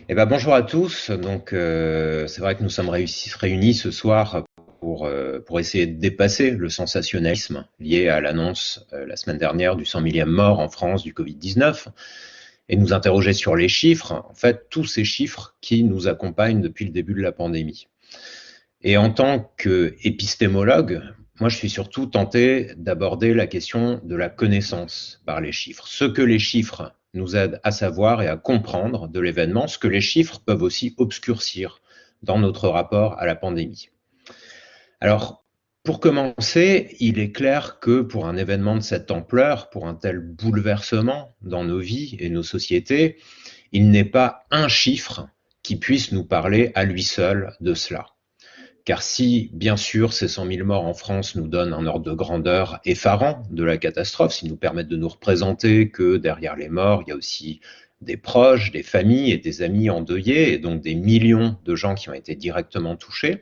Bonjour à tous. C'est vrai que nous sommes réunis ce soir pour essayer de dépasser le sensationnalisme lié à l'annonce la semaine dernière du 100 millième mort en France du Covid-19 et nous interroger sur les chiffres, en fait, tous ces chiffres qui nous accompagnent depuis le début de la pandémie. Et en tant qu'épistémologue, moi, je suis surtout tenté d'aborder la question de la connaissance par les chiffres. Ce que les chiffres nous aident à savoir et à comprendre de l'événement, ce que les chiffres peuvent aussi obscurcir dans notre rapport à la pandémie. Alors, pour commencer, il est clair que pour un événement de cette ampleur, pour un tel bouleversement dans nos vies et nos sociétés, il n'est pas un chiffre qui puisse nous parler à lui seul de cela. Car si, bien sûr, ces 100 000 morts en France nous donnent un ordre de grandeur effarant de la catastrophe, s'ils nous permettent de nous représenter que derrière les morts, il y a aussi des proches, des familles et des amis endeuillés, et donc des millions de gens qui ont été directement touchés,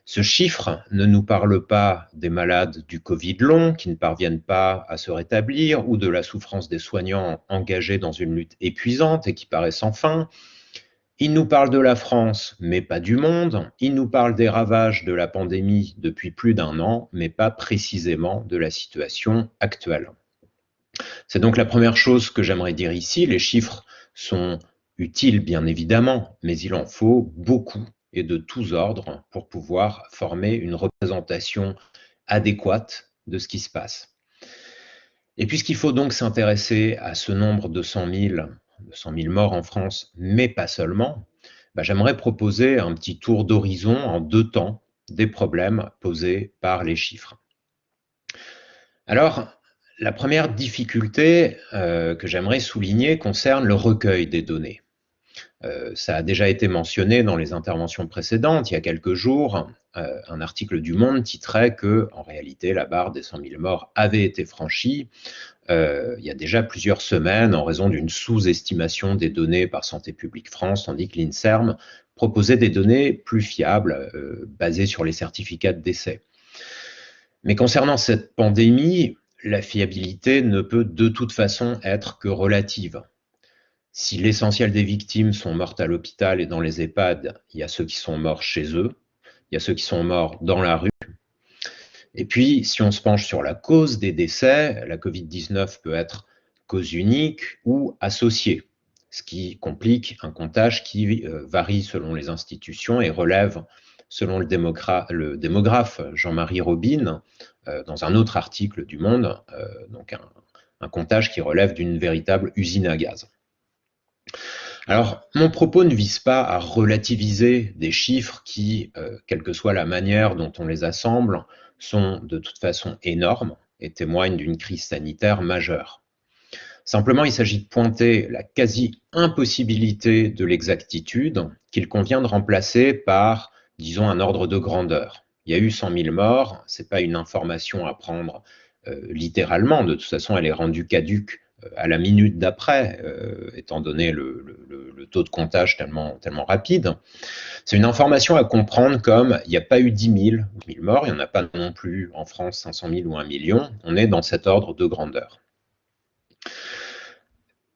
ce chiffre ne nous parle pas des malades du Covid long qui ne parviennent pas à se rétablir ou de la souffrance des soignants engagés dans une lutte épuisante et qui paraît sans fin. Il nous parle de la France, mais pas du monde. Il nous parle des ravages de la pandémie depuis plus d'un an, mais pas précisément de la situation actuelle. C'est donc la première chose que j'aimerais dire ici. Les chiffres sont utiles, bien évidemment, mais il en faut beaucoup et de tous ordres pour pouvoir former une représentation adéquate de ce qui se passe. Et puisqu'il faut donc s'intéresser à ce nombre de 100 000 morts en France, mais pas seulement, j'aimerais proposer un petit tour d'horizon en 2 temps des problèmes posés par les chiffres. Alors, la première difficulté que j'aimerais souligner concerne le recueil des données. Ça a déjà été mentionné dans les interventions précédentes. Il y a quelques jours, un article du Monde titrait que, en réalité, la barre des 100 000 morts avait été franchie il y a déjà plusieurs semaines en raison d'une sous-estimation des données par Santé publique France, tandis que l'INSERM proposait des données plus fiables, basées sur les certificats de décès. Mais concernant cette pandémie, la fiabilité ne peut de toute façon être que relative. Si l'essentiel des victimes sont mortes à l'hôpital et dans les EHPAD, il y a ceux qui sont morts chez eux, il y a ceux qui sont morts dans la rue. Et puis, si on se penche sur la cause des décès, la Covid-19 peut être cause unique ou associée, ce qui complique un comptage qui varie selon les institutions et relève, selon le démographe Jean-Marie Robine, dans un autre article du Monde, donc un comptage qui relève d'une véritable usine à gaz. Alors, mon propos ne vise pas à relativiser des chiffres qui, quelle que soit la manière dont on les assemble, sont de toute façon énormes et témoignent d'une crise sanitaire majeure. Simplement, il s'agit de pointer la quasi-impossibilité de l'exactitude qu'il convient de remplacer par, disons, un ordre de grandeur. Il y a eu 100 000 morts, ce n'est pas une information à prendre littéralement, de toute façon elle est rendue caduque à la minute d'après, étant donné le taux de comptage tellement rapide. C'est une information à comprendre comme il n'y a pas eu 10 000 ou 1000 morts, il n'y en a pas non plus en France 500 000 ou 1 million, on est dans cet ordre de grandeur.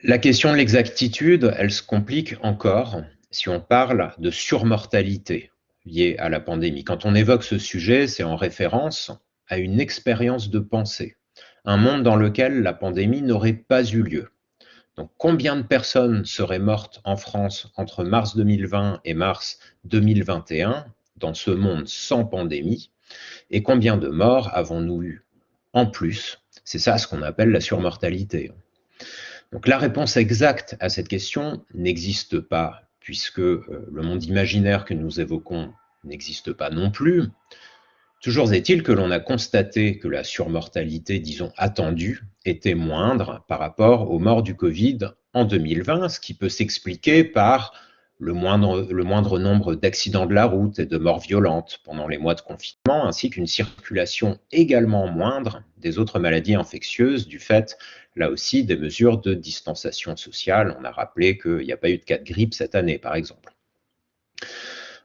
La question de l'exactitude, elle se complique encore si on parle de surmortalité liée à la pandémie. Quand on évoque ce sujet, c'est en référence à une expérience de pensée, un monde dans lequel la pandémie n'aurait pas eu lieu. Donc, combien de personnes seraient mortes en France entre mars 2020 et mars 2021 dans ce monde sans pandémie? Et combien de morts avons-nous eu en plus? C'est ça ce qu'on appelle la surmortalité. Donc, la réponse exacte à cette question n'existe pas, puisque le monde imaginaire que nous évoquons n'existe pas non plus. Toujours est-il que l'on a constaté que la surmortalité, disons attendue, était moindre par rapport aux morts du Covid en 2020, ce qui peut s'expliquer par le moindre nombre d'accidents de la route et de morts violentes pendant les mois de confinement, ainsi qu'une circulation également moindre des autres maladies infectieuses du fait, là aussi, des mesures de distanciation sociale. On a rappelé qu'il n'y a pas eu de cas de grippe cette année, par exemple.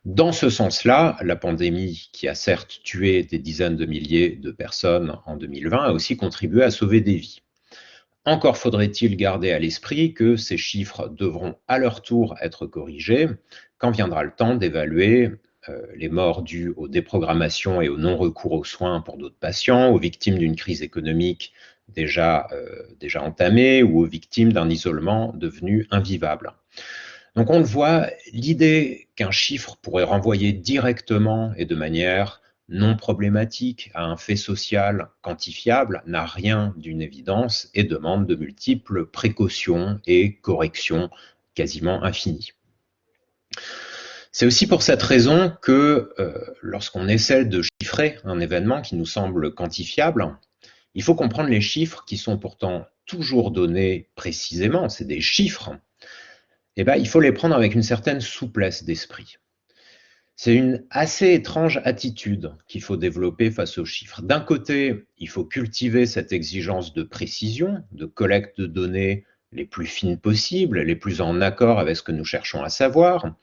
Dans ce sens-là, la pandémie, qui a certes tué des dizaines de milliers de personnes en 2020, a aussi contribué à sauver des vies. Encore faudrait-il garder à l'esprit que ces chiffres devront à leur tour être corrigés quand viendra le temps d'évaluer les morts dues aux déprogrammations et au non-recours aux soins pour d'autres patients, aux victimes d'une crise économique déjà entamée ou aux victimes d'un isolement devenu invivable. Donc on le voit, l'idée qu'un chiffre pourrait renvoyer directement et de manière non problématique à un fait social quantifiable n'a rien d'une évidence et demande de multiples précautions et corrections quasiment infinies. C'est aussi pour cette raison que lorsqu'on essaie de chiffrer un événement qui nous semble quantifiable, il faut comprendre les chiffres qui sont pourtant toujours donnés précisément, c'est des chiffres, et il faut les prendre avec une certaine souplesse d'esprit. C'est une assez étrange attitude qu'il faut développer face aux chiffres. D'un côté, il faut cultiver cette exigence de précision, de collecte de données les plus fines possibles, les plus en accord avec ce que nous cherchons à savoir.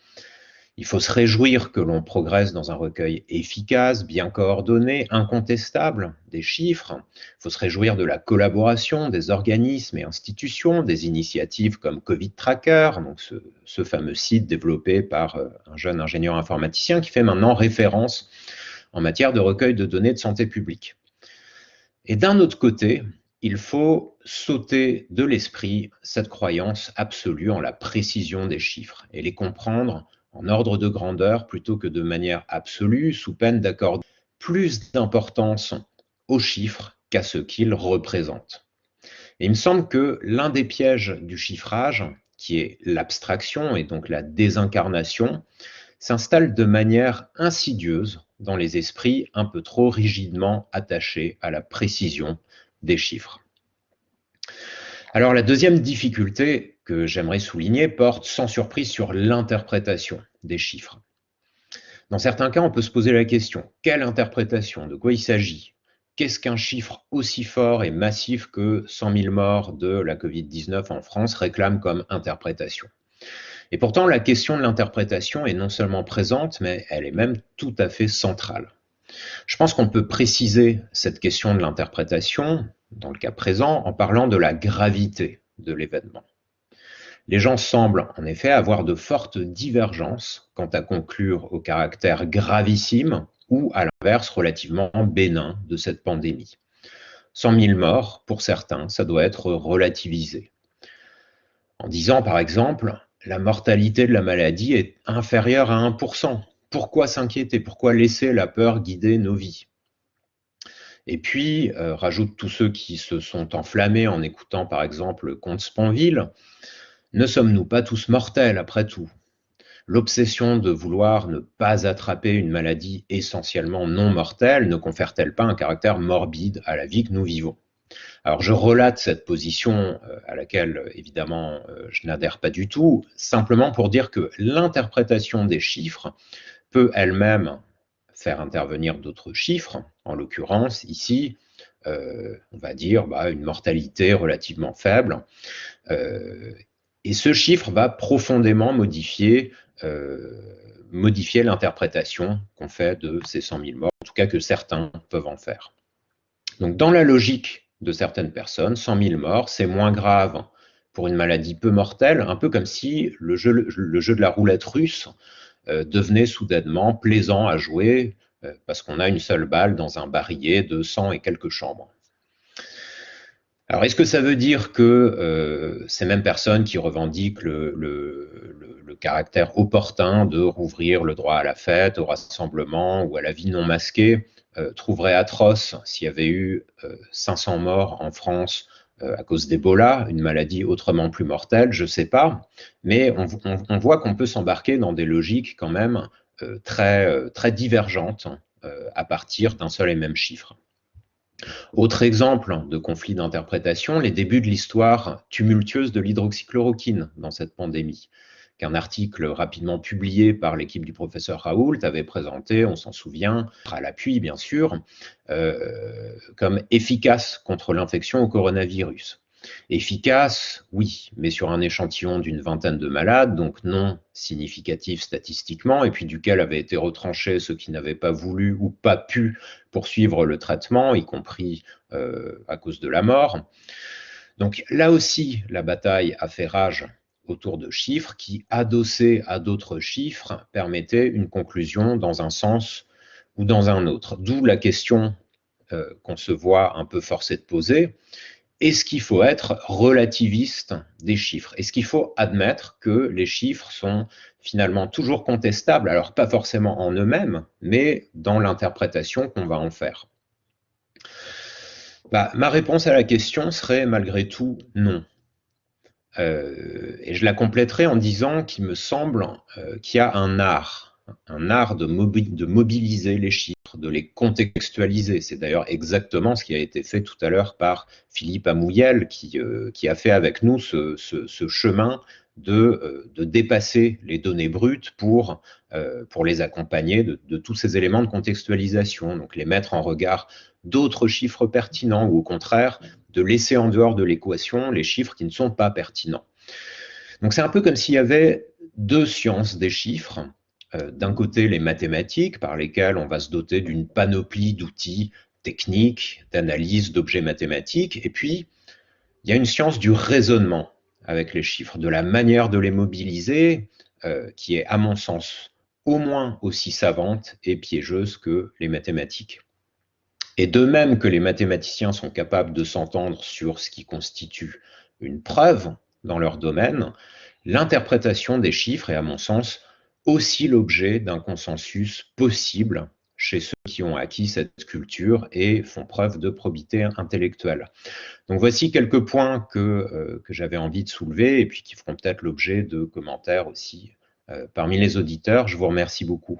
Il faut se réjouir que l'on progresse dans un recueil efficace, bien coordonné, incontestable des chiffres. Il faut se réjouir de la collaboration des organismes et institutions, des initiatives comme Covid Tracker, donc ce fameux site développé par un jeune ingénieur informaticien qui fait maintenant référence en matière de recueil de données de santé publique. Et d'un autre côté, il faut s'ôter de l'esprit cette croyance absolue en la précision des chiffres et les comprendre en ordre de grandeur plutôt que de manière absolue, sous peine d'accorder plus d'importance aux chiffres qu'à ce qu'ils représentent. Et il me semble que l'un des pièges du chiffrage, qui est l'abstraction et donc la désincarnation, s'installe de manière insidieuse dans les esprits un peu trop rigidement attachés à la précision des chiffres. Alors la deuxième difficulté que j'aimerais souligner porte sans surprise sur l'interprétation des chiffres. Dans certains cas, on peut se poser la question, quelle interprétation? De quoi il s'agit? Qu'est-ce qu'un chiffre aussi fort et massif que 100 000 morts de la Covid-19 en France réclame comme interprétation? Et pourtant, la question de l'interprétation est non seulement présente, mais elle est même tout à fait centrale. Je pense qu'on peut préciser cette question de l'interprétation, dans le cas présent, en parlant de la gravité de l'événement. Les gens semblent en effet avoir de fortes divergences quant à conclure au caractère gravissime ou à l'inverse relativement bénin de cette pandémie. 100 000 morts, pour certains, ça doit être relativisé. En disant par exemple, la mortalité de la maladie est inférieure à 1%. Pourquoi s'inquiéter? Pourquoi laisser la peur guider nos vies? Et puis, rajoute tous ceux qui se sont enflammés en écoutant par exemple le comte Sponville, ne sommes-nous pas tous mortels après tout? L'obsession de vouloir ne pas attraper une maladie essentiellement non mortelle ne confère-t-elle pas un caractère morbide à la vie que nous vivons? Alors je relate cette position à laquelle évidemment je n'adhère pas du tout, simplement pour dire que l'interprétation des chiffres peut elle-même faire intervenir d'autres chiffres, en l'occurrence ici, on va dire une mortalité relativement faible, et ce chiffre va profondément modifier l'interprétation qu'on fait de ces 100 000 morts, en tout cas que certains peuvent en faire. Donc dans la logique de certaines personnes, 100 000 morts, c'est moins grave pour une maladie peu mortelle, un peu comme si le jeu de la roulette russe devenait soudainement plaisant à jouer parce qu'on a une seule balle dans un barillet de 100 et quelques chambres. Alors, est-ce que ça veut dire que ces mêmes personnes qui revendiquent le caractère opportun de rouvrir le droit à la fête, au rassemblement ou à la vie non masquée trouveraient atroce s'il y avait eu 500 morts en France à cause d'Ebola, une maladie autrement plus mortelle? Je ne sais pas, mais on voit qu'on peut s'embarquer dans des logiques quand même très divergentes à partir d'un seul et même chiffre. Autre exemple de conflit d'interprétation, les débuts de l'histoire tumultueuse de l'hydroxychloroquine dans cette pandémie, qu'un article rapidement publié par l'équipe du professeur Raoult avait présenté, on s'en souvient, à l'appui bien sûr, comme efficace contre l'infection au coronavirus. Efficace, oui, mais sur un échantillon d'une vingtaine de malades, donc non significatif statistiquement, et puis duquel avaient été retranchés ceux qui n'avaient pas voulu ou pas pu poursuivre le traitement, y compris à cause de la mort. Donc là aussi, la bataille a fait rage autour de chiffres qui, adossés à d'autres chiffres, permettaient une conclusion dans un sens ou dans un autre. D'où la question qu'on se voit un peu forcé de poser. Est-ce qu'il faut être relativiste des chiffres? Est-ce qu'il faut admettre que les chiffres sont finalement toujours contestables, alors pas forcément en eux-mêmes, mais dans l'interprétation qu'on va en faire? Ma réponse à la question serait malgré tout non. Et je la compléterai en disant qu'il me semble qu'il y a un art de mobiliser les chiffres, de les contextualiser. C'est d'ailleurs exactement ce qui a été fait tout à l'heure par Philippe Amouyel, qui a fait avec nous ce chemin de dépasser les données brutes pour les accompagner de tous ces éléments de contextualisation, donc les mettre en regard d'autres chiffres pertinents ou au contraire de laisser en dehors de l'équation les chiffres qui ne sont pas pertinents. Donc c'est un peu comme s'il y avait deux sciences des chiffres. D'un côté, les mathématiques, par lesquelles on va se doter d'une panoplie d'outils techniques, d'analyse d'objets mathématiques, et puis il y a une science du raisonnement avec les chiffres, de la manière de les mobiliser, qui est, à mon sens, au moins aussi savante et piégeuse que les mathématiques. Et de même que les mathématiciens sont capables de s'entendre sur ce qui constitue une preuve dans leur domaine, l'interprétation des chiffres est, à mon sens, aussi l'objet d'un consensus possible chez ceux qui ont acquis cette culture et font preuve de probité intellectuelle. Donc voici quelques points que j'avais envie de soulever et puis qui feront peut-être l'objet de commentaires aussi parmi les auditeurs. Je vous remercie beaucoup.